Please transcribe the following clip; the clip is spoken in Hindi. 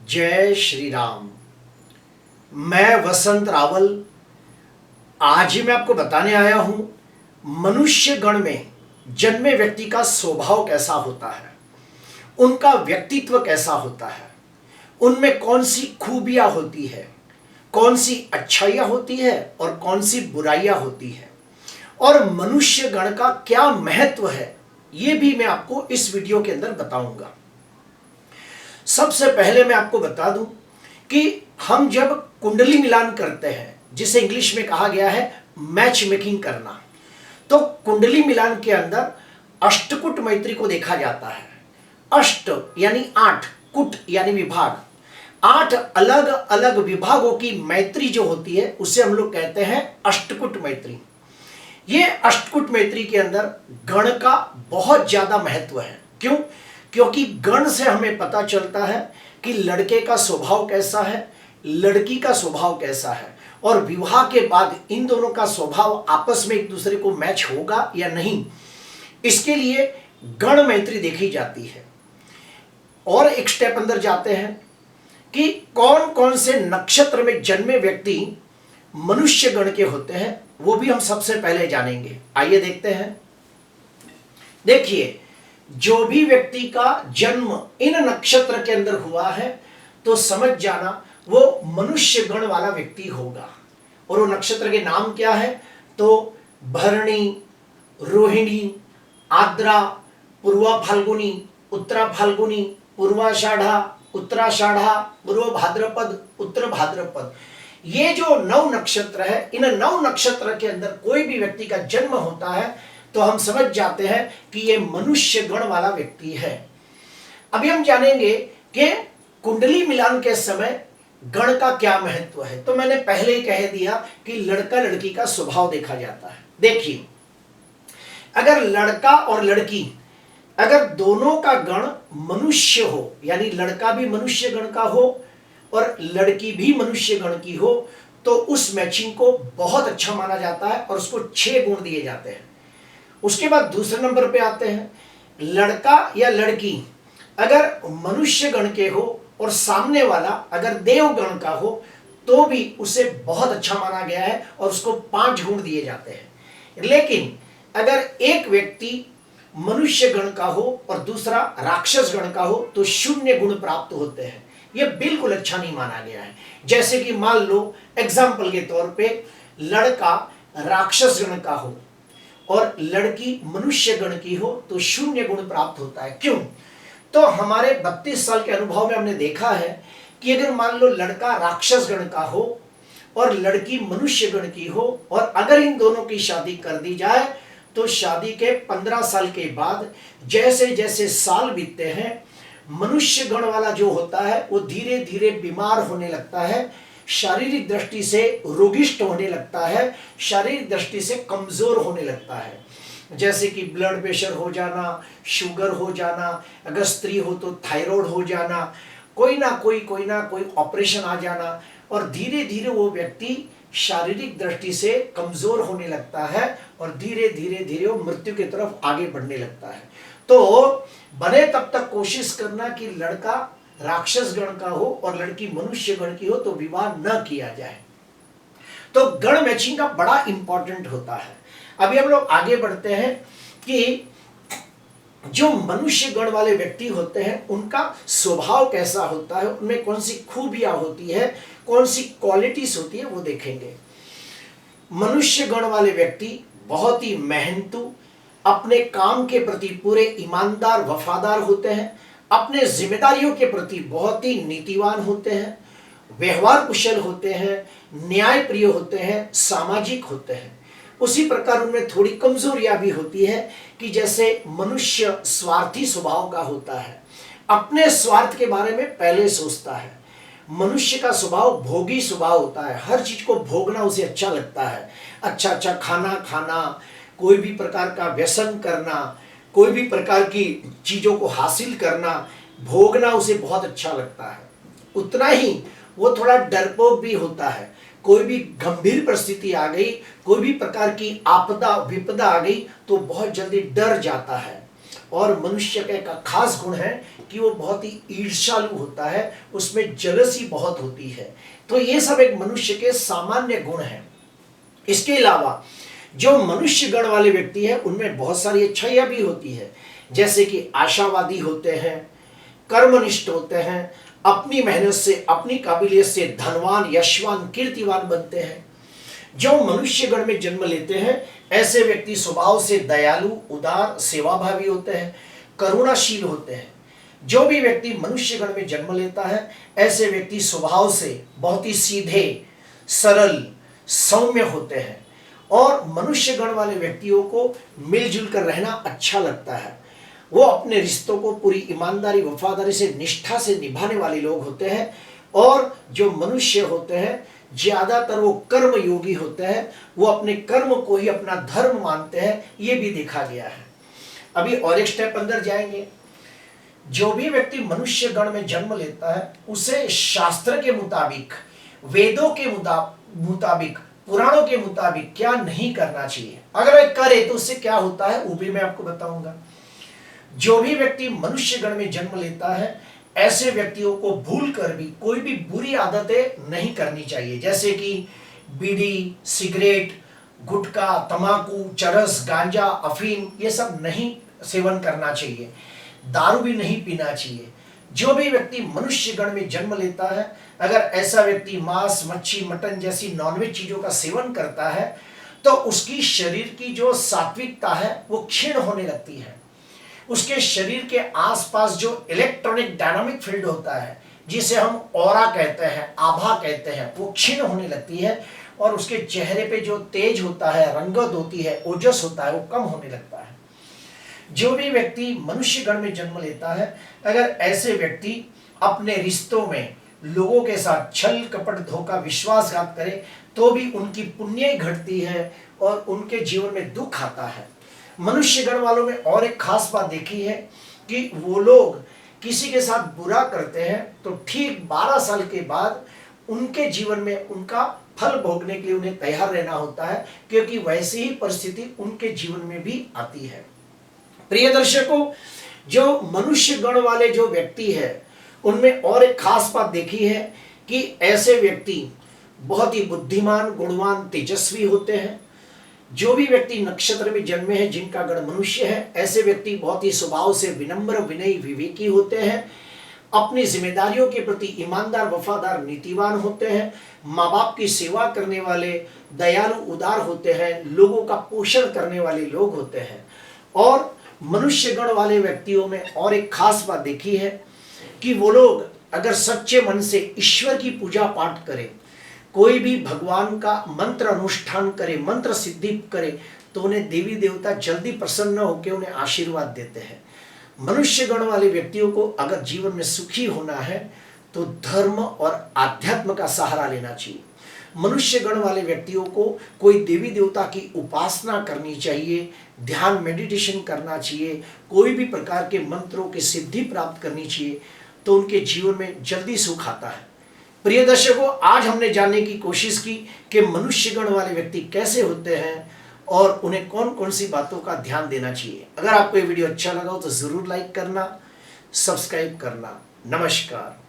जय श्री राम। मैं वसंत रावल आज ही मैं आपको बताने आया हूं मनुष्य गण में जन्मे व्यक्ति का स्वभाव कैसा होता है, उनका व्यक्तित्व कैसा होता है, उनमें कौन सी खूबियां होती है, कौन सी अच्छाइयां होती है और कौन सी बुराइयां होती है, और मनुष्य गण का क्या महत्व है, ये भी मैं आपको इस वीडियो के अंदर बताऊंगा। सबसे पहले मैं आपको बता दूं कि हम जब कुंडली मिलान करते हैं, जिसे इंग्लिश में कहा गया है मैच मेकिंग करना, तो कुंडली मिलान के अंदर अष्टकुट मैत्री को देखा जाता है। अष्ट यानी 8, कुट यानी विभाग, 8 अलग अलग विभागों की मैत्री जो होती है उसे हम लोग कहते हैं अष्टकुट मैत्री। ये अष्टकुट मैत्री के अंदर गण का बहुत ज्यादा महत्व है। क्यों? क्योंकि गण से हमें पता चलता है कि लड़के का स्वभाव कैसा है, लड़की का स्वभाव कैसा है, और विवाह के बाद इन दोनों का स्वभाव आपस में एक दूसरे को मैच होगा या नहीं, इसके लिए गण मैत्री देखी जाती है। और एक स्टेप अंदर जाते हैं कि कौन कौन से नक्षत्र में जन्मे व्यक्ति मनुष्य गण के होते हैं, वो भी हम सबसे पहले जानेंगे। आइए देखते हैं। देखिए, जो भी व्यक्ति का जन्म इन नक्षत्र के अंदर हुआ है तो समझ जाना वो मनुष्य गण वाला व्यक्ति होगा। और वो नक्षत्र के नाम क्या है? तो भरणी, रोहिणी, आद्रा, पूर्वा फाल्गुनी, उत्तरा फाल्गुनी, पूर्वाषाढ़ा, उत्तराषाढ़ा, पूर्व भाद्रपद, उत्तर भाद्रपद, ये जो 9 नक्षत्र है, इन 9 नक्षत्र के अंदर कोई भी व्यक्ति का जन्म होता है तो हम समझ जाते हैं कि ये मनुष्य गण वाला व्यक्ति है। अभी हम जानेंगे कि कुंडली मिलान के समय गण का क्या महत्व है। तो मैंने पहले ही कह दिया कि लड़का लड़की का स्वभाव देखा जाता है। देखिए, अगर लड़का और लड़की अगर दोनों का गण मनुष्य हो, यानी लड़का भी मनुष्य गण का हो और लड़की भी मनुष्य गण की हो, तो उस मैचिंग को बहुत अच्छा माना जाता है और उसको 6 गुण दिए जाते हैं। उसके बाद दूसरे नंबर पे आते हैं, लड़का या लड़की अगर मनुष्य गण के हो और सामने वाला अगर देव गण का हो तो भी उसे बहुत अच्छा माना गया है और उसको 5 गुण दिए जाते हैं। लेकिन अगर एक व्यक्ति मनुष्य गण का हो और दूसरा राक्षस गण का हो तो 0 गुण प्राप्त होते हैं। यह बिल्कुल अच्छा नहीं माना गया है। जैसे कि मान लो एग्जाम्पल के तौर पे लड़का राक्षस गण का हो और लड़की मनुष्य गण की हो तो 0 गुण प्राप्त होता है। क्यों? तो हमारे 32 साल के अनुभव में हमने देखा है कि अगर मान लो लड़का राक्षस गण का हो और लड़की मनुष्य गण की हो और अगर इन दोनों की शादी कर दी जाए तो शादी के 15 साल के बाद जैसे जैसे साल बीतते हैं, मनुष्य गण वाला जो होता है वो धीरे धीरे बीमार होने लगता है, शारीरिक दृष्टि से रोगिष्ट होने लगता है, शारीरिक दृष्टि से कमजोर होने लगता है। जैसे कि ब्लड प्रेशर हो जाना, शुगर हो जाना, अगर स्त्री हो तो थायराइड हो जाना, कोई ना कोई ऑपरेशन आ जाना, और धीरे धीरे वो व्यक्ति शारीरिक दृष्टि से कमजोर होने लगता है और धीरे धीरे वो मृत्यु की तरफ आगे बढ़ने लगता है। तो बने तब तक कोशिश करना कि लड़का राक्षस गण का हो और लड़की मनुष्य गण की हो तो विवाह न किया जाए। तो गण मैचिंग का बड़ा इंपॉर्टेंट होता है। अभी हम लोग आगे बढ़ते हैं कि जो मनुष्य गण वाले व्यक्ति होते हैं उनका स्वभाव कैसा होता है, उनमें कौन सी खूबियां होती है, कौन सी क्वालिटीज होती है, वो देखेंगे। मनुष्य गण वाले व्यक्ति बहुत ही मेहनतू, अपने काम के प्रति पूरे ईमानदार वफादार होते हैं, अपने जिम्मेदारियों के प्रति बहुत ही नीतिवान होते हैं, व्यवहार कुशल होते हैं, न्याय प्रिय होते हैं, सामाजिक होते हैं। उसी प्रकार उनमें थोड़ी कमजोरियां भी होती है कि जैसे मनुष्य स्वार्थी स्वभाव का होता है, अपने स्वार्थ के बारे में पहले सोचता है। मनुष्य का स्वभाव भोगी स्वभाव होता है, हर चीज को भोगना उसे अच्छा लगता है, अच्छा अच्छा खाना खाना, कोई भी प्रकार का व्यसन करना, कोई भी प्रकार की चीजों को हासिल करना, भोगना उसे बहुत अच्छा लगता है। उतना ही वो थोड़ा डरपोक भी होता है। कोई भी गंभीर परिस्थिति आ गई, कोई भी प्रकार की आपदा विपदा आ गई तो बहुत जल्दी डर जाता है। और मनुष्य का एक खास गुण है कि वो बहुत ही ईर्ष्यालु होता है, उसमें जलसी बहुत होती है। तो ये सब एक मनुष्य के सामान्य गुण हैं। इसके अलावा जो मनुष्य गण वाले व्यक्ति है उनमें बहुत सारी अच्छाइयां भी होती है, जैसे कि आशावादी होते हैं, कर्मनिष्ठ होते हैं, अपनी मेहनत से अपनी काबिलियत से धनवान, यशवान, कीर्तिवान बनते हैं। जो मनुष्य गण में जन्म लेते हैं ऐसे व्यक्ति स्वभाव से दयालु, उदार, सेवाभावी होते हैं, करुणाशील होते हैं। जो भी व्यक्ति मनुष्य गण में जन्म लेता है ऐसे व्यक्ति स्वभाव से बहुत ही सीधे, सरल, सौम्य होते हैं और मनुष्य गण वाले व्यक्तियों को मिलजुल कर रहना अच्छा लगता है। वो अपने रिश्तों को पूरी ईमानदारी, वफादारी से, निष्ठा से निभाने वाले लोग होते हैं। और जो मनुष्य होते हैं ज्यादातर वो कर्म योगी होते हैं, वो अपने कर्म को ही अपना धर्म मानते हैं, ये भी देखा गया है। अभी और एक स्टेप अंदर जाएंगे। जो भी व्यक्ति मनुष्य गण में जन्म लेता है उसे शास्त्र के मुताबिक, वेदों के मुताबिक, पुराणों के मुताबिक क्या नहीं करना चाहिए। अगर वह करे तो उससे क्या होता है वो भी मैं आपको बताऊंगा। जो भी व्यक्ति मनुष्य गण में जन्म लेता है ऐसे व्यक्तियों को भूल कर भी कोई भी बुरी आदतें नहीं करनी चाहिए, जैसे कि बीड़ी, सिगरेट, गुटखा, तंबाकू, चरस, गांजा, अफीम, ये सब नहीं सेवन करना चाहिए। दारू भी नहीं पीना चाहिए। जो भी व्यक्ति मनुष्य गण में जन्म लेता है अगर ऐसा व्यक्ति मांस, मच्छी, मटन जैसी नॉनवेज चीजों का सेवन करता है तो उसकी शरीर की जो सात्विकता है वो क्षीण होने लगती है। उसके शरीर के आसपास जो इलेक्ट्रॉनिक डायनामिक फील्ड होता है, जिसे हम ऑरा कहते हैं, आभा कहते हैं, वो क्षीण होने लगती है और उसके चेहरे पे जो तेज होता है, रंगत होती है, ओजस होता है, वो कम होने लगता है। जो भी व्यक्ति मनुष्य गण में जन्म लेता है अगर ऐसे व्यक्ति अपने रिश्तों में लोगों के साथ छल, कपट, धोखा, विश्वासघात करे तो भी उनकी पुण्य घटती है और उनके जीवन में दुख आता है। मनुष्य गण वालों में और एक खास बात देखी है कि वो लोग किसी के साथ बुरा करते हैं तो ठीक 12 साल के बाद उनके जीवन में उनका फल भोगने के लिए उन्हें तैयार रहना होता है, क्योंकि वैसी ही परिस्थिति उनके जीवन में भी आती है। प्रिय दर्शकों, जो मनुष्य गण वाले जो व्यक्ति है उनमें और एक खास बात देखी है कि ऐसे व्यक्ति बहुत ही बुद्धिमान, गुणवान, तेजस्वी होते हैं। जो भी व्यक्ति नक्षत्र में जन्मे हैं जिनका गण मनुष्य है ऐसे व्यक्ति बहुत ही स्वभाव से विनम्र, विनयी, विवेकी होते हैं। अपनी जिम्मेदारियों के प्रति ईमानदार, वफादार, नीतिवान होते हैं। माँ बाप की सेवा करने वाले, दयालु, उदार होते हैं। लोगों का पोषण करने वाले लोग होते हैं। और मनुष्य गण वाले व्यक्तियों में और एक खास बात देखी है कि वो लोग अगर सच्चे मन से ईश्वर की पूजा पाठ करें, कोई भी भगवान का मंत्र अनुष्ठान करे, मंत्र सिद्धि करे तो उन्हें देवी देवता जल्दी प्रसन्न होकर उन्हें आशीर्वाद देते हैं। मनुष्य गण वाले व्यक्तियों को अगर जीवन में सुखी होना है तो धर्म और आध्यात्म का सहारा लेना चाहिए। मनुष्य गण वाले व्यक्तियों को कोई देवी देवता की उपासना करनी चाहिए, ध्यान, मेडिटेशन करना चाहिए, कोई भी प्रकार के मंत्रों की सिद्धि प्राप्त करनी चाहिए तो उनके जीवन में जल्दी सुख आता है। प्रिय दर्शकों, आज हमने जानने की कोशिश की कि मनुष्य गण वाले व्यक्ति कैसे होते हैं और उन्हें कौन कौन सी बातों का ध्यान देना चाहिए। अगर आपको ये वीडियो अच्छा लगा हो तो जरूर लाइक करना, सब्सक्राइब करना। नमस्कार।